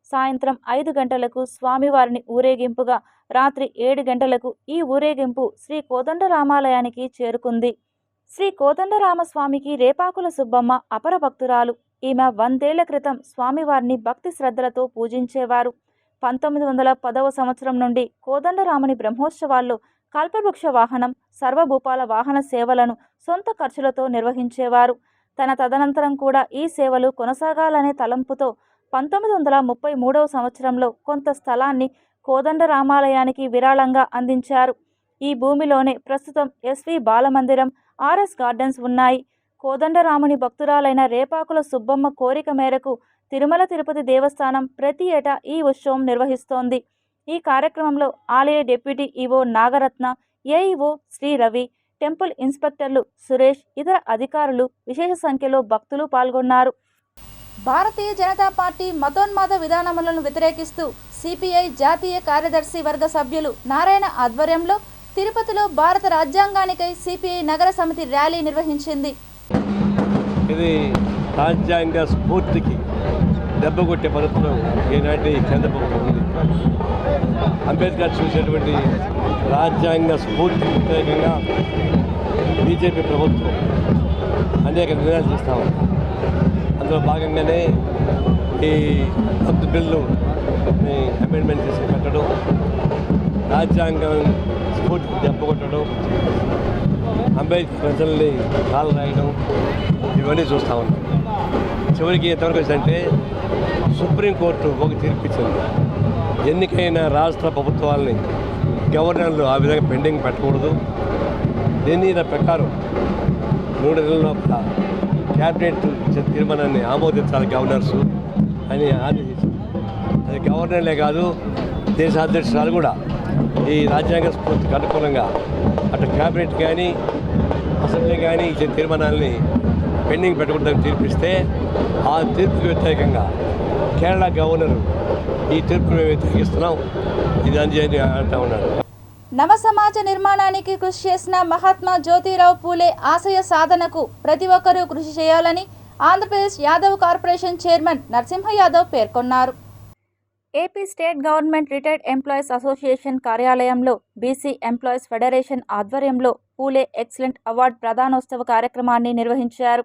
సాయంత్రం 5 గంటలకు స్వామివారిని ఊరేగింపుగా, రాత్రి 7 గంటలకు ఈ ఊరేగింపు శ్రీ కోదండరామాలయానికి చేరుకుంది. శ్రీ కోదండరామస్వామికి రేపాకుల సుబ్బమ్మ అపర భక్తురాలు. ఈమె 100 ఏళ్ల క్రితం స్వామివారిని భక్తి శ్రద్ధలతో పూజించేవారు. 1910వ సంవత్సరం నుండి కోదండరాముని బ్రహ్మోత్సవాల్లో కల్పవృక్ష వాహనం, సర్వభూపాల వాహన సేవలను సొంత ఖర్చులతో నిర్వహించేవారు. తదనంతరం కూడా ఈ సేవలు కొనసాగాలనే తలంపుతో 1933వ సంవత్సరంలో కొంత స్థలాన్ని కోదండరామాలయానికి విరాళంగా అందించారు. ఈ భూమిలోనే ప్రస్తుతం ఎస్వి బాలమందిరం, ఆర్ఎస్ గార్డెన్స్ ఉన్నాయి. కోదండరాముని భక్తురాలైన రేపాకుల సుబ్బమ్మ కోరిక మేరకు తిరుమల తిరుపతి దేవస్థానం ప్రతి ఏటా ఈ ఉత్సవం నిర్వహిస్తోంది. ఈ కార్యక్రమంలో ఆలయ deputy EO Nagaratna, AEO Shri Ravi, temple ఇన్స్పెక్టర్లు సురేష్, ఇతర అధికారులు, విశేష సంఖ్యలో భక్తులు పాల్గొన్నారు. భారతీయ జనతా పార్టీ మతోన్మాద విధానములను వ్యతిరేకిస్తూ సిపిఐ జాతీయ కార్యదర్శి వర్గ సభ్యులు నారాయణ ఆధ్వర్యంలో తిరుపతిలో భారత రాజ్యాంగానికై సిపిఐ నగర సమితి ర్యాలీ నిర్వహించింది. ఇది రాజ్యాంగ స్ఫూర్తికి దెబ్బ కొట్టే పద్ధతిలో ఈనాటి కేంద్ర ప్రభుత్వం ఉంది. అంబేద్కర్ చూసేటువంటి రాజ్యాంగ స్ఫూర్తి వ్యతిరేకంగా బీజేపీ ప్రభుత్వం అనేక నిర్ణయాలు చేస్తూ ఉంది. అందులో భాగంగానే ఈ వక్ఫ్ బిల్లు అమెండ్మెంట్ చేసి పెట్టడం, రాజ్యాంగం స్ఫూర్తికి దెబ్బ కొట్టడం, అంబేద్కర్ ప్రజల్ని కాలు రాయడం, ఇవన్నీ చూస్తూ ఉన్నాం. చివరికి ఎంతవరకు వచ్చిందంటే సుప్రీంకోర్టు ఒక తీర్పు ఇచ్చింది. ఎన్నికైన రాష్ట్ర ప్రభుత్వాలని గవర్నర్లు ఆ విధంగా పెండింగ్ పెట్టకూడదు. దీని ప్రకారం 3 నెలల లోపల క్యాబినెట్ ఇచ్చిన తీర్మానాన్ని ఆమోదించాలి గవర్నర్సు అని ఆదేశించింది. అది గవర్నర్లే కాదు, దేశ అధ్యక్షురాలు కూడా ఈ రాజ్యాంగ స్ఫూర్తికి అనుకూలంగా అటు క్యాబినెట్ కానీ అసెంబ్లీ కానీ ఇచ్చిన తీర్మానాలని పెండింగ్ పెట్టకూడదని తీర్పిస్తే ఆ తీర్పుకి వ్యతిరేకంగా కేరళ గవర్నరు ఈ తీర్పును మేము వ్యతిరేకిస్తున్నాం, ఇది అని అంటూ ఉన్నాడు. నవ సమాజ నిర్మాణానికి కృషి చేసిన మహాత్మా జ్యోతిరావు పూలే ఆశయ సాధనకు ప్రతి ఒక్కరూ కృషి చేయాలని ఆంధ్రప్రదేశ్ యాదవ్ కార్పొరేషన్ చైర్మన్ నరసింహ యాదవ్ పేర్కొన్నారు. AP state government retired employees association కార్యాలయంలో బీసీ ఎంప్లాయీస్ ఫెడరేషన్ ఆధ్వర్యంలో పూలే ఎక్సలెంట్ అవార్డు ప్రదానోత్సవ కార్యక్రమాన్ని నిర్వహించారు.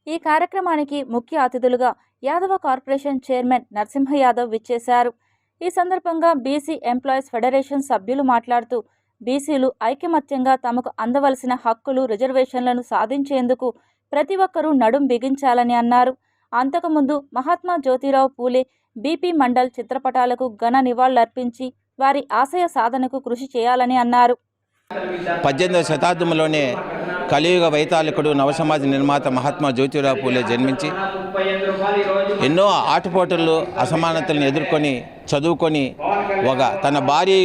ఈ కార్యక్రమానికి ముఖ్య అతిథులుగా యాదవ కార్పొరేషన్ చైర్మన్ నరసింహ యాదవ్ విచ్చేశారు. ఈ సందర్భంగా బీసీ ఎంప్లాయీస్ ఫెడరేషన్ సభ్యులు మాట్లాడుతూ బీసీలు ఐకమత్యంగా తమకు అందవలసిన హక్కులు, రిజర్వేషన్లను సాధించేందుకు ప్రతి ఒక్కరూ నడుం బిగించాలని అన్నారు. అంతకుముందు మహాత్మా జ్యోతిరావు పూలే బీపీ మండల్ చిత్రపటాలకు ఘన నివాళులర్పించి వారి ఆశయ సాధనకు కృషి చేయాలని అన్నారు. 18వ శతాబ్దంలోనే కలియుగ వైతాళికుడు నవసమాజ నిర్మాత మహాత్మా జ్యోతిరావు పూలే జన్మించి ఎన్నో ఆటుపోటులు, అసమానతలను ఎదుర్కొని చదువుకొని తన భార్య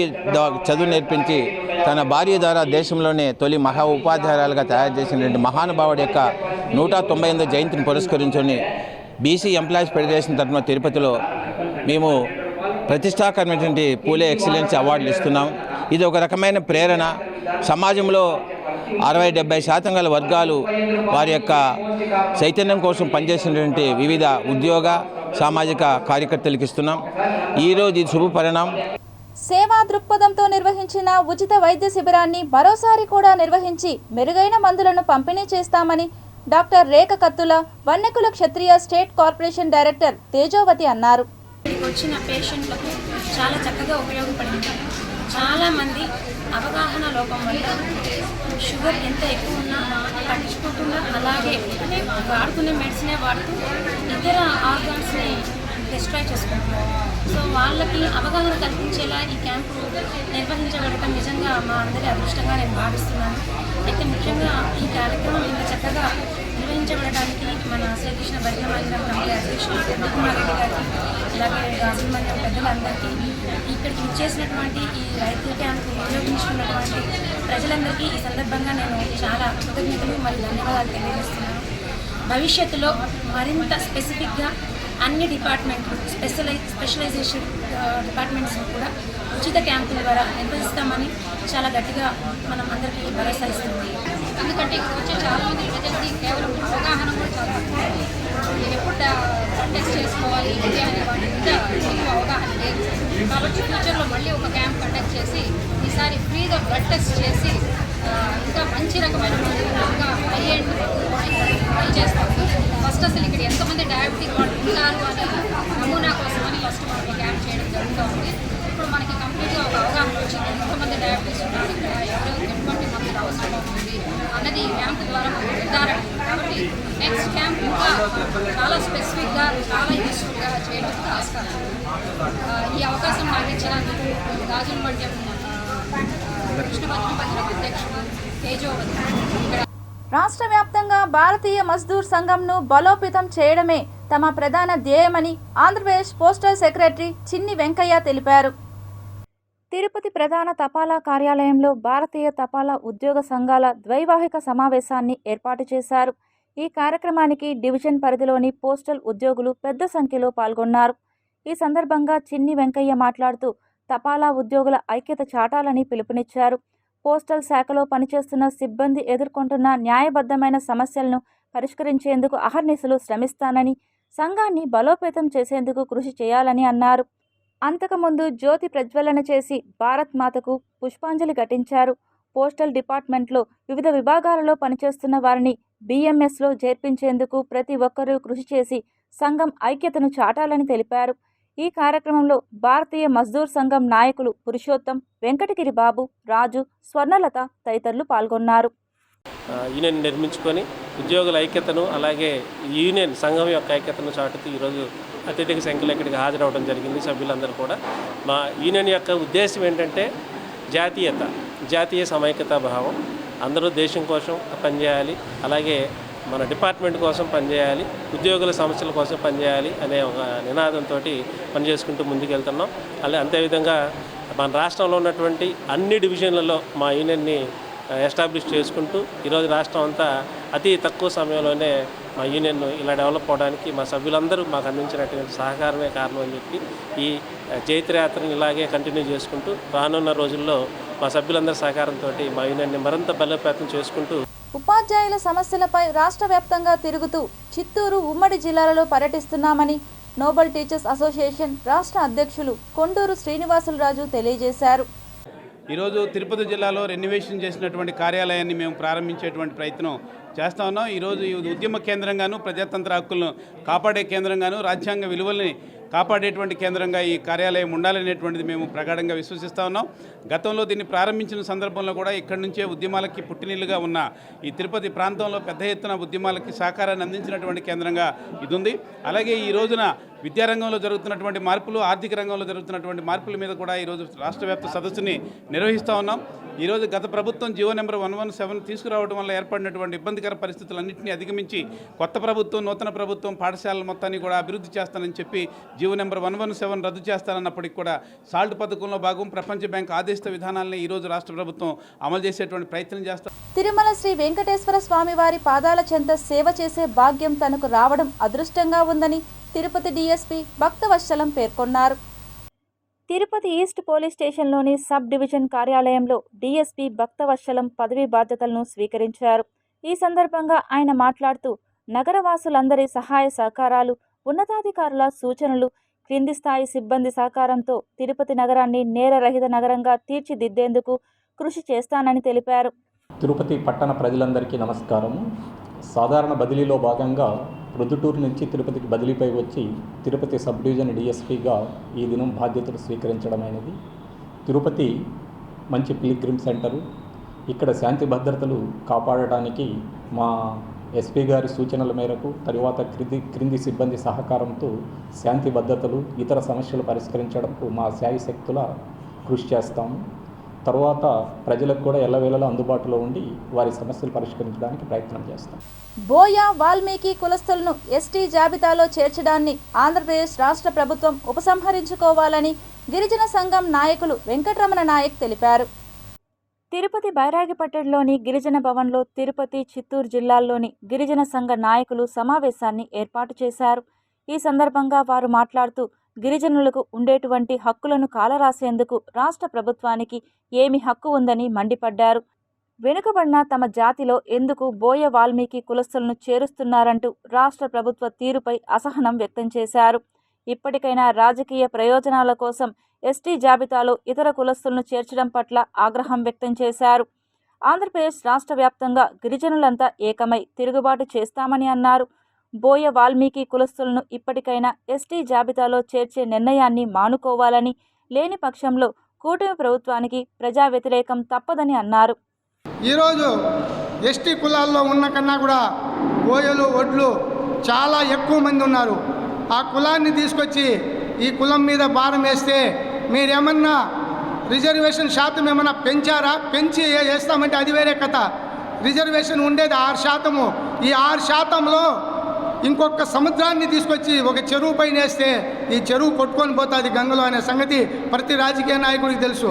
చదువు నేర్పించి తన భార్య ద్వారా దేశంలోనే తొలి మహా ఉపాధ్యాయురాలుగా తయారు చేసినటువంటి మహానుభావుడి యొక్క 198వ జయంతిని పురస్కరించుకొని బీసీ ఎంప్లాయీస్ ఫెడరేషన్ తరఫున తిరుపతిలో మేము ప్రతిష్టాకరమైనటువంటి పూలే ఎక్సలెన్స్ అవార్డులు ఇస్తున్నాం. ఇది ఒక రకమైన ప్రేరణ. సమాజంలో 60-70% గల వర్గాలు వారి యొక్క చైతన్యం కోసం పనిచేసినటువంటి వివిధ ఉద్యోగ సామాజిక కార్యకర్తలకు ఇస్తున్నాం. ఈరోజు ఇది శుభపరిణామం. సేవా దృక్పథంతో నిర్వహించిన ఉచిత వైద్య శిబిరాన్ని మరోసారి కూడా నిర్వహించి మెరుగైన మందులను పంపిణీ చేస్తామని డాక్టర్ రేఖ కత్తుల వన్నెకుల క్షత్రియ స్టేట్ కార్పొరేషన్ డైరెక్టర్ తేజోవతి అన్నారు. వచ్చిన పేషెంట్లకు చాలా చక్కగా ఉపయోగపడింది. చాలామంది అవగాహన లోపం వల్ల షుగర్ ఎంత ఎక్కువ ఉన్నా పట్టించుకోకుండా అలాగే అంటే వాడుకునే మెడిసినే వాడుతూ ఇతర ఆర్గాన్స్ని డిస్ట్రాయ్ చేసుకుంటున్నారు. సో వాళ్ళకి అవగాహన కల్పించేలా ఈ క్యాంపు నిర్వహించబడటం నిజంగా మా అందరి అదృష్టంగా నేను భావిస్తున్నాను. అయితే ముఖ్యంగా ఈ కార్యక్రమం ఇంత చక్కగా నిర్వహించబడడానికి మన శ్రీకృష్ణ భజనమందిరం కమిటీ అధ్యక్షులు కుమార్ రెడ్డి గారికి, ఇలాగే గాజుల మందిరం పెద్దలందరికీ, ఇక్కడికి ఇచ్చేసినటువంటి ఈ రైతు క్యాంపు ఉపయోగించుకున్నటువంటి ప్రజలందరికీ ఈ సందర్భంగా నేను చాలా కృతజ్ఞతలు మరియు ధన్యవాదాలు తెలియజేస్తున్నాను. భవిష్యత్తులో మరింత స్పెసిఫిక్గా అన్ని డిపార్ట్మెంట్లు స్పెషలైజేషన్ డిపార్ట్మెంట్స్ కూడా ఉచిత క్యాంపుల ద్వారా నిర్వహిస్తామని చాలా గట్టిగా మనం అందరికీ భరోసా ఇస్తుంది. ఎందుకంటే ఇక్కడ వచ్చే చాలామంది ప్రజలకి కేవలం అవగాహన కూడా చాలా ఎప్పుడు టెస్ట్ చేసుకోవాలి ఇది అనే వాటి మీద ఎక్కువ అవగాహన లేదు. కాబట్టి ఫ్యూచర్లో మళ్ళీ ఒక క్యాంప్ కండక్ట్ చేసి ఈసారి ఫ్రీగా బ్లడ్ టెస్ట్ చేసి ఇంకా మంచి రకమైన ఇంకా హై ఎండ్ ట్రై చేస్తాము. ఫస్ట్ అసలు ఇక్కడ ఎంతమంది డయాబెటిక్ వాళ్ళు ఉన్నారు అని నమూనా కోసం అని ఫస్ట్ మనకి క్యాంప్ చేయడం జరుగుతుంది. ఇప్పుడు మనకి కంప్లీట్గా ఒక అవగాహన వచ్చింది ఎంతమంది డయాబెటీస్ ఉన్నారు, ఇక్కడ ఎవరెవరికి ఎటువంటి మందులు అవసరం అవుతుంది అన్నది ఈ క్యాంప్ ద్వారా మనకు నిర్ధారణ. కాబట్టి నెక్స్ట్ క్యాంప్ ఇంకా చాలా స్పెసిఫిక్గా చాలా యూస్ఫుల్గా చేయడానికి ఆస్కారం. ఈ అవకాశం నాకు ఇచ్చినందుకు గాజుల మండలం కృష్ణ భజన అధ్యక్షుడు తేజోవతి. రాష్ట్ర వ్యాప్తంగా భారతీయ మజ్దూర్ సంఘంను బలోపేతం చేయడమే తమ ప్రధాన ధ్యేయమని ఆంధ్రప్రదేశ్ పోస్టల్ సెక్రటరీ చిన్ని వెంకయ్య తెలిపారు. తిరుపతి ప్రధాన తపాలా కార్యాలయంలో భారతీయ తపాలా ఉద్యోగ సంఘాల ద్వైవాహిక సమావేశాన్ని ఏర్పాటు చేశారు. ఈ కార్యక్రమానికి డివిజన్ పరిధిలోని పోస్టల్ ఉద్యోగులు పెద్ద సంఖ్యలో పాల్గొన్నారు. ఈ సందర్భంగా చిన్ని వెంకయ్య మాట్లాడుతూ తపాలా ఉద్యోగుల ఐక్యత చాటాలని పిలుపునిచ్చారు. పోస్టల్ శాఖలో పనిచేస్తున్న సిబ్బంది ఎదుర్కొంటున్న న్యాయబద్ధమైన సమస్యలను పరిష్కరించేందుకు అహర్నిశలు శ్రమిస్తానని, సంఘాన్ని బలోపేతం చేసేందుకు కృషి చేయాలని అన్నారు. అంతకుముందు జ్యోతి ప్రజ్వలన చేసి భారత్ మాతకు పుష్పాంజలి ఘటించారు. పోస్టల్ డిపార్ట్మెంట్లో వివిధ విభాగాలలో పనిచేస్తున్న వారిని BMSలో చేర్పించేందుకు ప్రతి ఒక్కరూ కృషి చేసి సంఘం ఐక్యతను చాటాలని తెలిపారు. ఈ కార్యక్రమంలో భారతీయ మజ్దూర్ సంఘం నాయకులు పురుషోత్తం, వెంకటగిరి బాబు, రాజు, స్వర్ణలత తదితరులు పాల్గొన్నారు. యూనియన్ నిర్మించుకొని ఉద్యోగుల ఐక్యతను అలాగే యూనియన్ సంఘం యొక్క ఐక్యతను చాటుతూ ఈరోజు అత్యధిక సంఖ్యలో ఇక్కడికి హాజరవడం జరిగింది. సభ్యులందరూ కూడా మా యూనియన్ యొక్క ఉద్దేశం ఏంటంటే జాతీయ సమైక్యతా భావం. అందరూ దేశం కోసం పనిచేయాలి, అలాగే మన డిపార్ట్మెంట్ కోసం పనిచేయాలి, ఉద్యోగుల సమస్యల కోసం పనిచేయాలి అనే ఒక నినాదంతో పనిచేసుకుంటూ ముందుకెళ్తున్నాం. అంతేవిధంగా మన రాష్ట్రంలో ఉన్నటువంటి అన్ని డివిజన్లలో మా యూనియన్ని ఎస్టాబ్లిష్ చేసుకుంటూ ఈరోజు రాష్ట్రం అంతా అతి తక్కువ సమయంలోనే మా యూనియన్ ఇలా డెవలప్ అవడానికి మా సభ్యులందరూ మాకు అందించినటువంటి సహకారమే కారణం అని చెప్పి ఈ చైత్రయాత్రను ఇలాగే కంటిన్యూ చేసుకుంటూ రానున్న రోజుల్లో మా సభ్యులందరి సహకారంతో మా యూనియన్ని మరింత బలోపేతం చేసుకుంటూ ఉపాధ్యాయుల సమస్యలపై రాష్ట్ర వ్యాప్తంగా తిరుగుతూ చిత్తూరు, ఉమ్మడి జిల్లాలలో పర్యటిస్తున్నామని నోబెల్ టీచర్స్ అసోసియేషన్ రాష్ట్ర అధ్యక్షులు కొండూరు శ్రీనివాసులరాజు తెలియజేశారు. ఈరోజు తిరుపతి జిల్లాలో రెన్యువేషన్ చేసినటువంటి కార్యాలయాన్ని మేము ప్రారంభించేటువంటి ప్రయత్నం చేస్తూ ఉన్నాం. ఈరోజు ఈ ఉద్యమ కేంద్రంగాను, ప్రజాతంత్ర హక్కులను కాపాడే కేంద్రంగాను, రాజ్యాంగ విలువల్ని కాపాడేటువంటి కేంద్రంగా ఈ కార్యాలయం ఉండాలనేటువంటిది మేము ప్రగాఢంగా విశ్వసిస్తూ ఉన్నాం. గతంలో దీన్ని ప్రారంభించిన సందర్భంలో కూడా ఇక్కడి నుంచే ఉద్యమాలకి పుట్టినిల్లుగా ఉన్న ఈ తిరుపతి ప్రాంతంలో పెద్ద ఎత్తున ఉద్యమాలకి సహకారాన్ని అందించినటువంటి కేంద్రంగా ఇది ఉంది. అలాగే ఈ రోజున విద్యారంగంలో జరుగుతున్నటువంటి మార్పులు, ఆర్థిక రంగంలో జరుగుతున్నటువంటి మార్పుల మీద కూడా ఈరోజు రాష్ట్ర వ్యాప్త సదస్సుని నిర్వహిస్తూ ఉన్నాం. ఈరోజు గత ప్రభుత్వం జీవో నెంబర్ 117 తీసుకురావడం వల్ల ఏర్పడినటువంటి ఇబ్బందికర పరిస్థితులన్నింటినీ అధిగమించి కొత్త ప్రభుత్వం, నూతన ప్రభుత్వం పాఠశాలల మొత్తాన్ని కూడా అభివృద్ధి చేస్తానని చెప్పి జీవో నెంబర్ 117 రద్దు చేస్తానన్నప్పటికీ కూడా సాల్ట్ పథకంలో భాగం ప్రపంచ బ్యాంక్ ఆదేశిత విధానాలని ఈరోజు రాష్ట్ర ప్రభుత్వం అమలు చేసేటువంటి ప్రయత్నం చేస్తారు. తిరుమల శ్రీ వెంకటేశ్వర స్వామి వారి పాదాల చెంత సేవ చేసే భాగ్యం తనకు రావడం అదృష్టంగా ఉందని తిరుపతి డీఎస్పీ భక్తవత్సలం పేర్కొన్నారు. తిరుపతి ఈస్ట్ పోలీస్ స్టేషన్లోని సబ్ డివిజన్ కార్యాలయంలో డీఎస్పీ భక్తవత్సలం పదవీ బాధ్యతలను స్వీకరించారు. ఈ సందర్భంగా ఆయన మాట్లాడుతూ నగరవాసులందరి సహాయ సహకారాలు, ఉన్నతాధికారుల సూచనలు, క్రింది స్థాయి సిబ్బంది సహకారంతో తిరుపతి నగరాన్ని నేరరహిత నగరంగా తీర్చిదిద్దేందుకు కృషి చేస్తానని తెలిపారు. తిరుపతి పట్టణ ప్రజలందరికీ నమస్కారము. సాధారణ బదిలీలో భాగంగా ప్రొద్దుటూరు నుంచి తిరుపతికి బదిలీపై వచ్చి తిరుపతి సబ్ డివిజన్ డీఎస్పీగా ఈ దినం బాధ్యతలు స్వీకరించడమైనది. తిరుపతి మంచి పిలిగ్రిమ్ సెంటరు. ఇక్కడ శాంతి భద్రతలు కాపాడటానికి మా ఎస్పీ గారి సూచనల మేరకు తరువాత క్రింది సిబ్బంది సహకారంతో శాంతి భద్రతలు, ఇతర సమస్యలు పరిష్కరించడంకు మా శాయశక్తుల కృషి చేస్తాము. తర్వాత ప్రజలకు కూడా ఎల్లవేళలా అందుబాటులో ఉండి వారి సమస్యలు పరిష్కరించడానికి ప్రయత్నం చేస్తాం. బోయ వాల్మీకి కులస్తులను ఎస్టీ జాబితాలో చేర్చడాన్ని ఆంధ్రప్రదేశ్ రాష్ట్ర ప్రభుత్వం ఉపసంహరించుకోవాలని గిరిజన సంఘం నాయకులు వెంకటరమణ నాయక్ తెలిపారు. తిరుపతి బైరాగిపట్టణంలోని గిరిజన భవన్లో తిరుపతి, చిత్తూరు జిల్లాల్లోని గిరిజన సంఘ నాయకులు సమావేశాన్ని ఏర్పాటు చేశారు. ఈ సందర్భంగా వారు మాట్లాడుతూ గిరిజనులకు ఉండేటువంటి హక్కులను కాలరాసేందుకు రాష్ట్ర ప్రభుత్వానికి ఏమి హక్కు ఉందని మండిపడ్డారు. వెనుకబడిన తమ జాతిలో ఎందుకు బోయ వాల్మీకి కులస్తులను చేరుస్తున్నారంటూ రాష్ట్ర ప్రభుత్వ తీరుపై అసహనం వ్యక్తం చేశారు. ఇప్పటికైనా రాజకీయ ప్రయోజనాల కోసం ఎస్టీ జాబితాలో ఇతర కులస్తులను చేర్చడం పట్ల ఆగ్రహం వ్యక్తం చేశారు. ఆంధ్రప్రదేశ్ రాష్ట్ర వ్యాప్తంగా గిరిజనులంతా ఏకమై తిరుగుబాటు చేస్తామని అన్నారు. బోయ వాల్మీకి కులస్తులను ఇప్పటికైనా ఎస్టీ జాబితాలో చేర్చే నిర్ణయాన్ని మానుకోవాలని, లేని పక్షంలో కూటమి ప్రభుత్వానికి ప్రజా వ్యతిరేకం తప్పదని అన్నారు. ఈరోజు ఎస్టీ కులాల్లో ఉన్న కన్నా కూడా బోయలు, ఒడ్లు చాలా ఎక్కువ మంది ఉన్నారు. ఆ కులాన్ని తీసుకొచ్చి ఈ కులం మీద భారం వేస్తే మీరేమన్నా రిజర్వేషన్ శాతం ఏమన్నా పెంచారా? పెంచి వేస్తామంటే అది వేరే కథ. రిజర్వేషన్ ఉండేది 6%. ఈ 6%లో ఇంకొక సముద్రాన్ని తీసుకొచ్చి ఒక చెరువు పైన వేస్తే ఈ చెరువు కొట్టుకొని పోతుంది గంగలో అనే సంగతి ప్రతి రాజకీయ నాయకుడికి తెలుసు.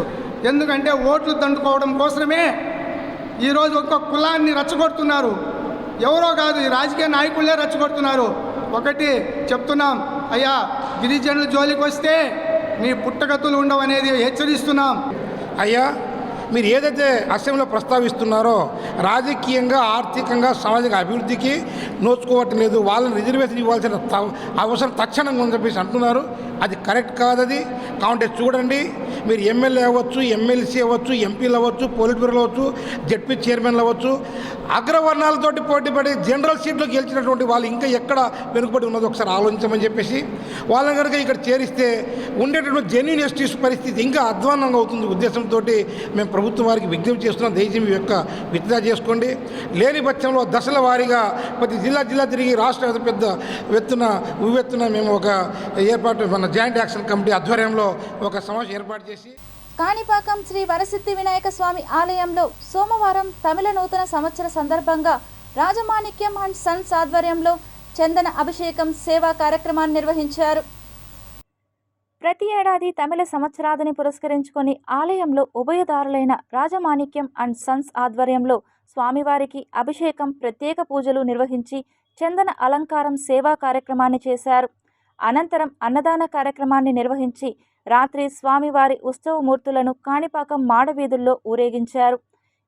ఎందుకంటే ఓట్లు దండుకోవడం కోసమే ఈరోజు ఒక్క కులాన్ని రెచ్చగొడుతున్నారు. ఎవరో కాదు, ఈ రాజకీయ నాయకులే రెచ్చగొడుతున్నారు. ఒకటి చెప్తున్నాం, అయ్యా గిరిజనుల జోలికి వస్తే మీ పుట్టగతులు ఉండవనేది హెచ్చరిస్తున్నాం. అయ్యా మీరు ఏదైతే అసెంబ్లీలో ప్రస్తావిస్తున్నారో రాజకీయంగా, ఆర్థికంగా, సామాజిక అభివృద్ధికి నోచుకోవటం లేదు, వాళ్ళని రిజర్వేషన్ ఇవ్వాల్సిన అవసరం తక్షణంగా ఉందని చెప్పేసి అంటున్నారు. అది కరెక్ట్ కాదది. కాబట్టి చూడండి, మీరు ఎమ్మెల్యే అవ్వచ్చు, ఎమ్మెల్సీ అవ్వచ్చు, ఎంపీలు అవ్వచ్చు, పోలిట్ బ్యూరోలు అవ్వచ్చు, జడ్పీ చైర్మన్లు అవ్వచ్చు, అగ్రవర్ణాలతోటి పోటీపడి జనరల్ సీట్లో గెలిచినటువంటి వాళ్ళు ఇంకా ఎక్కడ వెనుకబడి ఉన్నదో ఒకసారి ఆలోచించమని చెప్పేసి వాళ్ళని కనుక ఇక్కడ చేరిస్తే ఉండేటటువంటి జెన్యూన్ ఎస్టీస్ పరిస్థితి ఇంకా అధ్వాన్నంగా అవుతుంది ఉద్దేశంతో మేము ప్రభుత్వం వారికి విజ్ఞప్తి చేస్తున్నాం. దయచేసి మీ యొక్క విత్డ్రా చేసుకోండి. లేని పక్షంలో దశల వారీగా ప్రతి జిల్లా తిరిగి రాష్ట్ర పెద్ద ఉవ్వెత్తున మేము ఒక ఏర్పాటు మన జాయింట్ యాక్షన్ కమిటీ ఆధ్వర్యంలో ఒక సమావేశం ఏర్పాటు చేసి కాణిపాకం శ్రీ వరసిద్ధి వినాయక స్వామి ఆలయంలో సోమవారం తమిళ నూతన సంవత్సర సందర్భంగా రాజమాణిక్యం అండ్ సన్స్ ఆధ్వర్యంలో చందన అభిషేకం సేవా కార్యక్రమాన్ని నిర్వహించారు. ప్రతి ఏడాది తమిళ సంవత్సరాదిని పురస్కరించుకొని ఆలయంలో ఉభయదారులైన రాజమాణిక్యం అండ్ సన్స్ ఆధ్వర్యంలో స్వామివారికి అభిషేకం, ప్రత్యేక పూజలు నిర్వహించి చందన అలంకారం సేవా కార్యక్రమాన్ని చేశారు. అనంతరం అన్నదాన కార్యక్రమాన్ని నిర్వహించి రాత్రి స్వామివారి ఉత్సవమూర్తులను కాణిపాకం మాడవీధుల్లో ఊరేగించారు.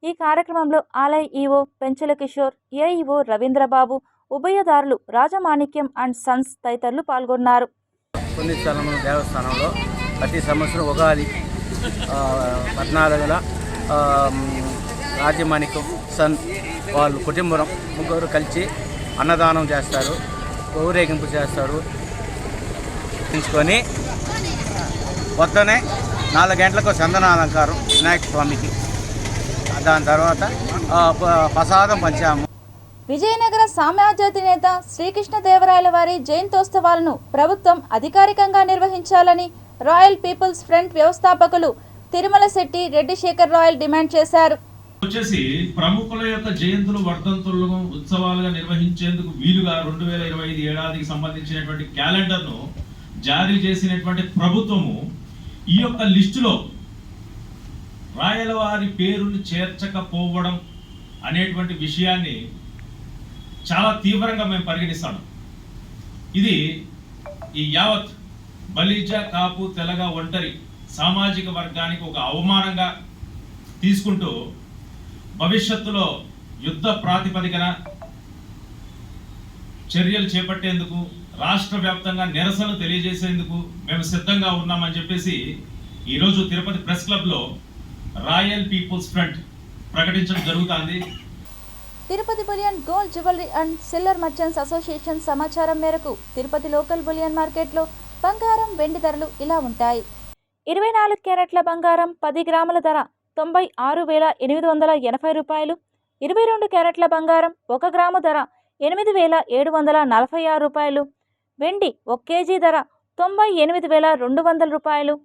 ఈ కార్యక్రమంలో ఆలయ ఈవో పెంచల కిషోర్, ఏఈఓ రవీంద్రబాబు, ఉభయదారులు రాజమాణిక్యం అండ్ సన్స్ తదితరులు పాల్గొన్నారు. పుణ్యస్థలముల దేవస్థానంలో ప్రతి సంవత్సరం ఉగాది 14న రాజమాణిక్యం సన్ వాళ్ళు కుటుంబం ముగ్గురు కలిసి అన్నదానం చేస్తారు, ఊరేగింపు చేస్తారు. ఎంచుకొని పొద్దునే 4 గంటలకు చందన అలంకారం వినాయక స్వామికి, దాని తర్వాత ప్రసాదం పంచాము. విజయనగర సామ్రాజ్యాధినేత శ్రీకృష్ణదేవరాయల వారి జయంతోత్సవాలను ప్రభుత్వం అధికారికంగా నిర్వహించాలని రాయల్ పీపుల్స్ ఫ్రంట్ వ్యవస్థాపకులు తిరుమల శెట్టి రెడ్డి శేఖర్ రాయల్ డిమాండ్ చేశారు. వచ్చేసి ప్రముఖుల యొక్క జయంతులు, వర్ధంతులను ఉత్సవాలుగా నిర్వహించేందుకు వీలుగా 2025 ఏడాదికి సంబంధించినటువంటి క్యాలెండర్ను జారీ చేసినటువంటి ప్రభుత్వము ఈ యొక్క లిస్టులో రాయల వారి పేరును చేర్చకపోవడం అనేటువంటి విషయాన్ని చాలా తీవ్రంగా మేము పరిగణిస్తాము. ఇది ఈ యావత్ బలిజ, కాపు, తెలగ, ఒంటరి సామాజిక వర్గానికి ఒక అవమానంగా తీసుకుంటూ భవిష్యత్తులో యుద్ధ ప్రాతిపదికన చర్యలు చేపట్టేందుకు రాష్ట్ర వ్యాప్తంగా నిరసన తెలియజేసేందుకు మేము సిద్ధంగా ఉన్నామని చెప్పేసి ఈరోజు తిరుపతి ప్రెస్ క్లబ్లో రాయల్ పీపుల్స్ ఫ్రంట్ ప్రకటించడం జరుగుతుంది. Tirupati bullion gold jewellery and silver merchants association సమాచారం మేరకు తిరుపతి లోకల్ బులియన్ మార్కెట్లో బంగారం, వెండి ధరలు ఇలా ఉంటాయి. 24 క్యారెట్ల బంగారం 10 గ్రాముల ధర 96,880 రూపాయలు. 22 క్యారెట్ల బంగారం 1 గ్రాము ధర 8,746 రూపాయలు. వెండి 1 కేజీ ధర 98,200 రూపాయలు.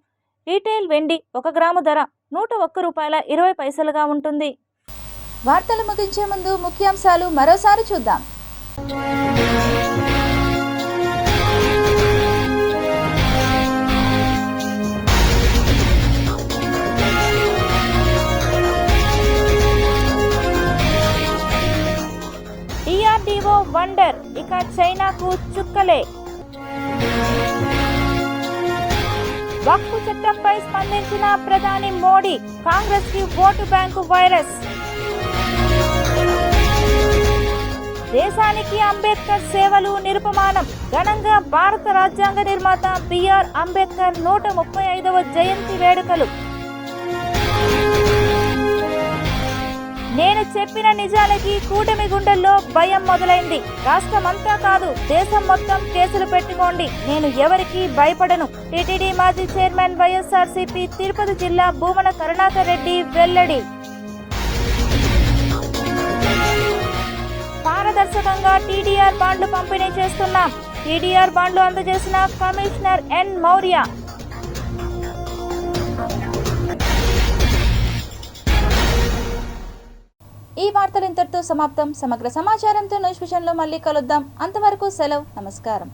రీటైల్ వెండి 1 గ్రాము ధర 101 రూపాయల 20 పైసలుగా ఉంటుంది. వార్తలు ముగించే ముందు ముఖ్యాంశాలు మరోసారి చూద్దాం. DRDO వండర్, ఇక చైనాకు చుక్కలే. వక్ఫ్ చట్టంపై స్పందించిన ప్రధాని మోడీ, కాంగ్రెస్ కి ఓటు బ్యాంకు వైరస్. దేశానికి అంబేద్కర్ సేవలు నిరుపమానం. ఘనంగా భారత రాజ్యాంగ నిర్మాత బిఆర్ అంబేద్కర్ 135వ జయంతి వేడుకలు. నేను చెప్పిన నిజాలకి కూటమి గుండెల్లో భయం మొదలైంది. రాష్ట్రమంతా కాదు, దేశం మొత్తం కేసులు పెట్టుకోండి, నేను ఎవరికీ భయపడను. టీటీడీ మాజీ చైర్మన్ వైఎస్ఆర్సీపీ తిరుపతి జిల్లా భూమన కరుణాకర్ రెడ్డి వెల్లడి. పారదర్శకంగా టీడీఆర్ బాండ్లు పంపిణీ చేస్తున్నాం. టీడీఆర్ బాండ్లు అందజేసిన కమిషనర్ ఎన్ మౌర్య. ఈ వార్తలు ఇంతటితో సమాప్తం. సమగ్ర సమాచారంతో న్యూస్ విషయంలో మళ్ళీ కలుద్దాం. అంతవరకు సెలవు. నమస్కారం.